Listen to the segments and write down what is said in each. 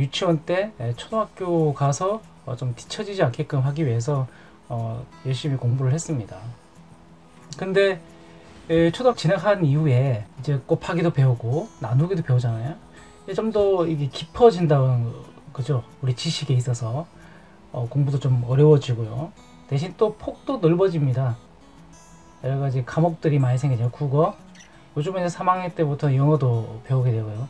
유치원 때 초등학교 가서 좀 뒤처지지 않게끔 하기 위해서 열심히 공부를 했습니다. 근데 초등학교 진학한 이후에 이제 곱하기도 배우고 나누기도 배우잖아요. 좀 더 이게 깊어진다는 거죠. 우리 지식에 있어서 공부도 좀 어려워지고요. 대신 또 폭도 넓어집니다. 여러 가지 과목들이 많이 생기죠. 국어, 요즘에는 3학년 때부터 영어도 배우게 되고요.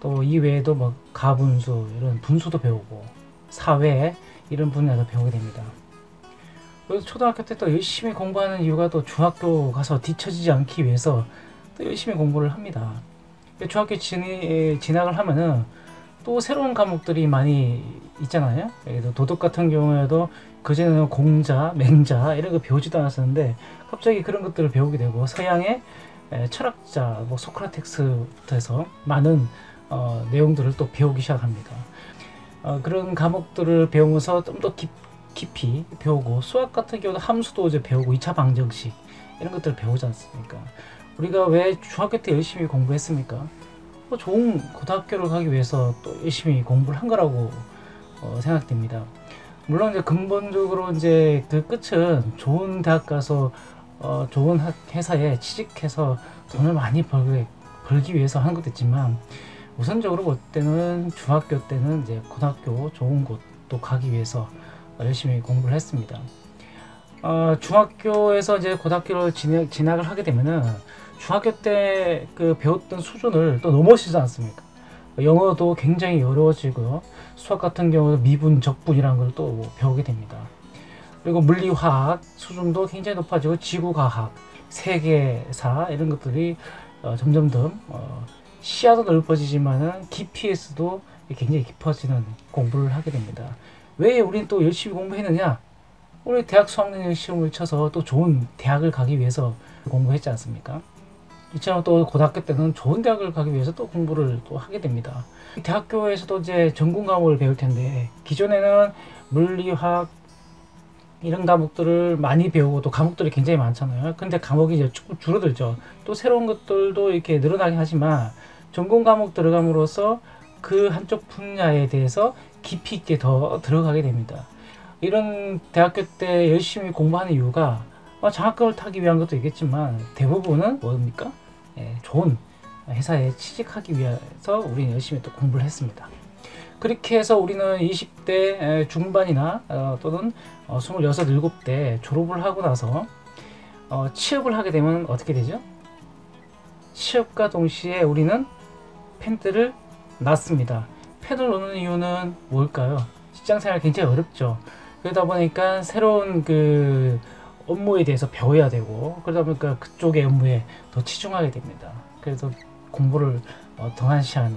또 이외에도 뭐 가분수 이런 분수도 배우고 사회 이런 분야도 배우게 됩니다. 그래서 초등학교 때 또 열심히 공부하는 이유가 또 중학교 가서 뒤처지지 않기 위해서 또 열심히 공부를 합니다. 중학교 진학을 하면은 또 새로운 과목들이 많이 있잖아요. 도덕 같은 경우에도 그전에는 공자, 맹자 이런 거 배우지도 않았었는데 갑자기 그런 것들을 배우게 되고 서양의 철학자, 뭐 소크라테스부터 해서 많은 내용들을 또 배우기 시작합니다. 그런 과목들을 배우면서 좀 더 깊이 배우고 수학 같은 경우도 함수도 이제 배우고 2차 방정식 이런 것들을 배우지 않습니까? 우리가 왜 중학교 때 열심히 공부했습니까? 좋은 고등학교를 가기 위해서 또 열심히 공부를 한 거라고 생각됩니다. 물론 이제 근본적으로 이제 그 끝은 좋은 대학 가서 좋은 회사에 취직해서 돈을 많이 벌기 위해서 한 것도 있지만 우선적으로 볼 때는 중학교 때는 이제 고등학교 좋은 곳도 가기 위해서 열심히 공부를 했습니다. 중학교에서 이제 고등학교를 진학을 하게 되면은 중학교 때 그 배웠던 수준을 또 넘어서지 않습니까? 영어도 굉장히 어려워지고요. 수학 같은 경우는 미분, 적분이라는 걸 또 배우게 됩니다. 그리고 물리화학 수준도 굉장히 높아지고 지구과학, 세계사 이런 것들이 점점점 시야도 넓어지지만은 깊이에서도 굉장히 깊어지는 공부를 하게 됩니다. 왜 우리는 또 열심히 공부했느냐? 우리 대학 수학능력 시험을 쳐서 또 좋은 대학을 가기 위해서 공부했지 않습니까? 이처럼 또 고등학교 때는 좋은 대학을 가기 위해서 또 공부를 또 하게 됩니다. 대학교에서도 이제 전공 과목을 배울 텐데 기존에는 물리화학 이런 과목들을 많이 배우고 또 과목들이 굉장히 많잖아요. 근데 과목이 이제 조금 줄어들죠. 또 새로운 것들도 이렇게 늘어나긴 하지만 전공 과목 들어감으로써 그 한쪽 분야에 대해서 깊이 있게 더 들어가게 됩니다. 이런 대학교 때 열심히 공부하는 이유가 장학금을 타기 위한 것도 있겠지만 대부분은 뭡니까? 좋은 회사에 취직하기 위해서 우리는 열심히 또 공부를 했습니다. 그렇게 해서 우리는 20대 중반이나 또는 26, 7대 졸업을 하고 나서 취업을 하게 되면 어떻게 되죠? 취업과 동시에 우리는 펜들을 놨습니다. 펜을 놓는 이유는 뭘까요? 직장생활 굉장히 어렵죠. 그러다 보니까 새로운 그 업무에 대해서 배워야 되고 그러다 보니까 그쪽의 업무에 더 치중하게 됩니다. 그래서 공부를 등한시하는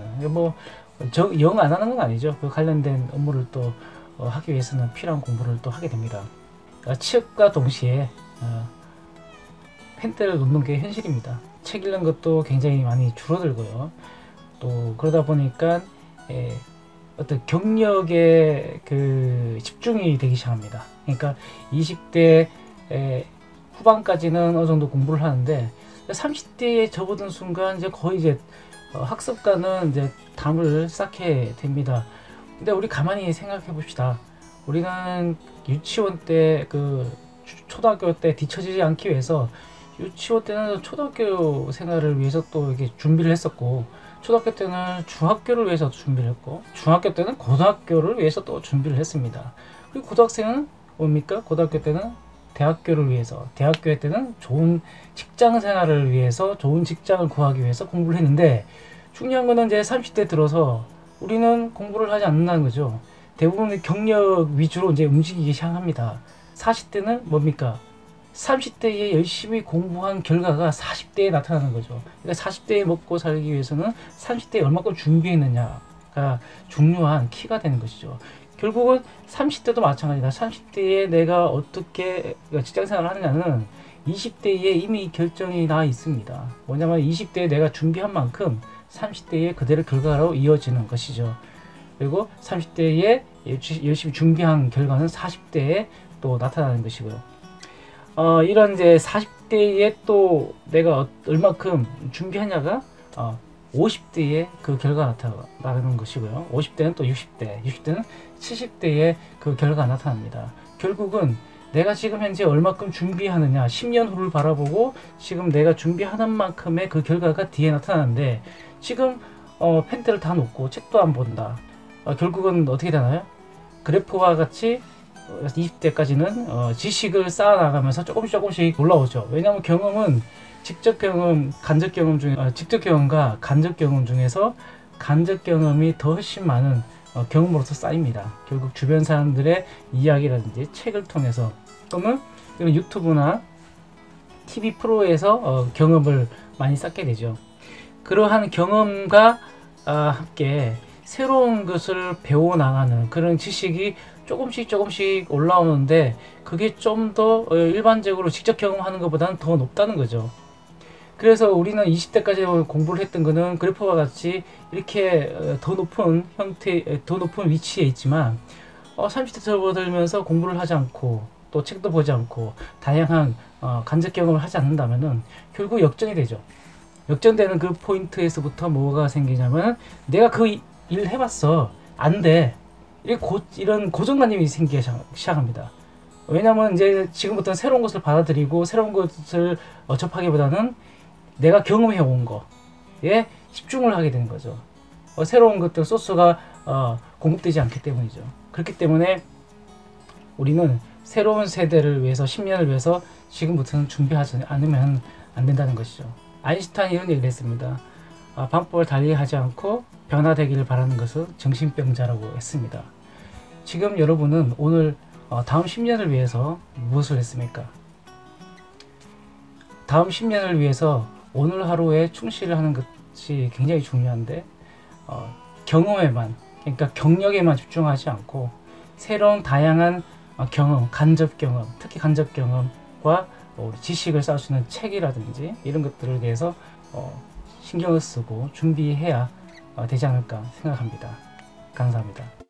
영 안 하는 건 아니죠. 그 관련된 업무를 또 하기 위해서는 필요한 공부를 또 하게 됩니다. 취업과 동시에 펜대를 놓는 게 현실입니다. 책 읽는 것도 굉장히 많이 줄어들고요. 또 그러다 보니까 어떤 경력에 그 집중이 되기 시작합니다. 그러니까 20대 후반까지는 어느 정도 공부를 하는데 30대에 접어든 순간 이제 거의 이제 학습과는 이제 담을 쌓게 됩니다. 근데 우리 가만히 생각해 봅시다. 우리는 유치원 때 그 초등학교 때 뒤처지지 않기 위해서 유치원 때는 초등학교 생활을 위해서 또 이렇게 준비를 했었고 초등학교 때는 중학교를 위해서 준비를 했고 중학교 때는 고등학교를 위해서 또 준비를 했습니다. 그리고 고등학생은 뭡니까? 고등학교 때는 대학교를 위해서 대학교 때는 좋은 직장 생활을 위해서 좋은 직장을 구하기 위해서 공부를 했는데 중요한 거는 이제 30대 들어서 우리는 공부를 하지 않는다는 거죠. 대부분 경력 위주로 이제 움직이기 시작합니다. 40대는 뭡니까? 30대에 열심히 공부한 결과가 40대에 나타나는 거죠. 그러니까 40대에 먹고 살기 위해서는 30대에 얼마큼 준비했느냐가 중요한 키가 되는 것이죠. 결국은 30대도 마찬가지다. 30대에 내가 어떻게 직장생활을 하느냐는 20대에 이미 결정이 나 있습니다. 뭐냐면 20대에 내가 준비한 만큼 30대에 그대로 결과로 이어지는 것이죠. 그리고 30대에 열심히 준비한 결과는 40대에 또 나타나는 것이고요. 이런 이제 40대에 또 내가 얼마큼 준비하냐가 50대에 그 결과가 나타나는 것이고요. 50대는 또 60대, 60대는 70대에 그 결과가 나타납니다. 결국은 내가 지금 현재 얼마큼 준비하느냐, 10년 후를 바라보고 지금 내가 준비하는 만큼의 그 결과가 뒤에 나타나는데, 지금 펜트를 다 놓고 책도 안 본다. 결국은 어떻게 되나요? 그래프와 같이 20대까지는 지식을 쌓아나가면서 조금씩 올라오죠. 왜냐하면 경험은 직접 경험, 간접 경험 중에 직접 경험과 간접 경험 중에서 간접 경험이 더 훨씬 많은 경험으로서 쌓입니다. 결국 주변 사람들의 이야기라든지 책을 통해서 또는 유튜브나 TV 프로에서 경험을 많이 쌓게 되죠. 그러한 경험과 함께 새로운 것을 배워나가는 그런 지식이 조금씩 올라오는데, 그게 좀 더 일반적으로 직접 경험하는 것보다는 더 높다는 거죠. 그래서 우리는 20대까지 공부를 했던 거는 그래프와 같이 이렇게 더 높은 형태, 더 높은 위치에 있지만 30대 접어들면서 공부를 하지 않고 또 책도 보지 않고 다양한 간접 경험을 하지 않는다면은 결국 역전이 되죠. 역전되는 그 포인트에서부터 뭐가 생기냐면, 내가 그 일 해봤어, 안 돼, 이런 고정관념이 생기기 시작합니다. 왜냐면 이제 지금부터는 새로운 것을 받아들이고 새로운 것을 접하기보다는 내가 경험해 온 거에 집중을 하게 되는 거죠. 새로운 것들 소스가 공급되지 않기 때문이죠. 그렇기 때문에 우리는 새로운 세대를 위해서, 10년을 위해서 지금부터는 준비하지 않으면 안 된다는 것이죠. 아인슈타인이 이런 얘기를 했습니다. 방법을 달리하지 않고 변화되기를 바라는 것은 정신병자라고 했습니다. 지금 여러분은 오늘 다음 10년을 위해서 무엇을 했습니까? 다음 10년을 위해서 오늘 하루에 충실을 하는 것이 굉장히 중요한데, 경험에만, 그러니까 경력에만 집중하지 않고 새로운 다양한 경험, 간접 경험, 특히 간접 경험과 우리 지식을 쌓을 수 있는 책이라든지 이런 것들을 대해서 신경을 쓰고 준비해야 되지 않을까 생각합니다. 감사합니다.